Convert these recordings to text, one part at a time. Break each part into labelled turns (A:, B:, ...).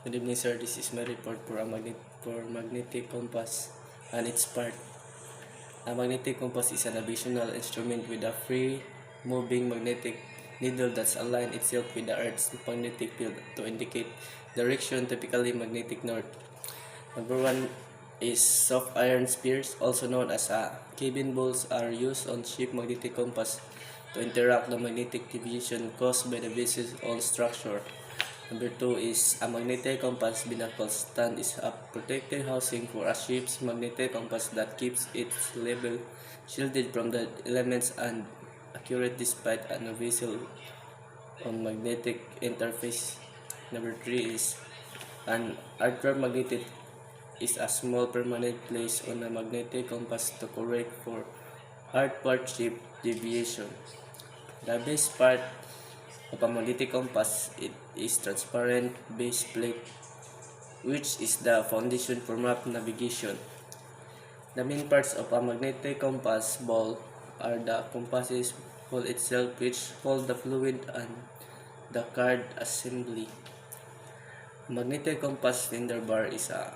A: Good evening, sir. This is my report for magnetic compass and its part. A magnetic compass is an additional instrument with a free moving magnetic needle that's aligned itself with the Earth's magnetic field to indicate direction, typically magnetic north. Number one is soft iron spheres, also known as cabin balls, are used on ship magnetic compass to interact the magnetic deviation caused by the vessel structure. Number two is a magnetic compass binnacle stand is a protective housing for a ship's magnetic compass that keeps its level shielded from the elements and accurate despite a vessel on magnetic interface. Number three is an electromagnetic is a small permanent place on a magnetic compass to correct for hard-part ship deviation. The base part of a magnetic compass is transparent base plate, which is the foundation for map navigation. The main parts of a magnetic compass ball are the compass ball itself, which hold the fluid, and the card assembly. A magnetic compass cylinder bar is a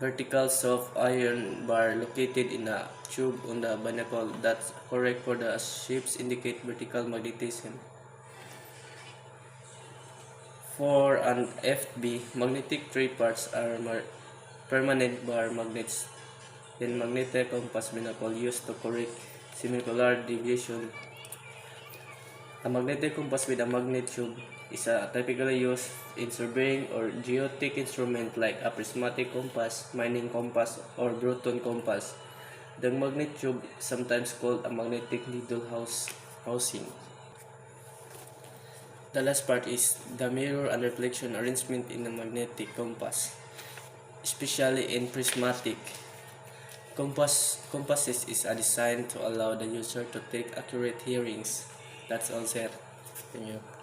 A: vertical soft iron bar located in a tube on the binnacle that's correct for the ship's indicate vertical magnetism. For an FB, magnetic three parts are permanent bar magnets, then magnetic compass binnacle used to correct semicollar deviation. A magnetic compass with a magnet tube is typically used in surveying or geodetic instrument like a prismatic compass, mining compass, or Bruton compass. The magnet tube is sometimes called a magnetic needle housing. The last part is the mirror and reflection arrangement in the magnetic compass, especially in prismatic compasses is designed to allow the user to take accurate hearings. That's all, sir. Thank you.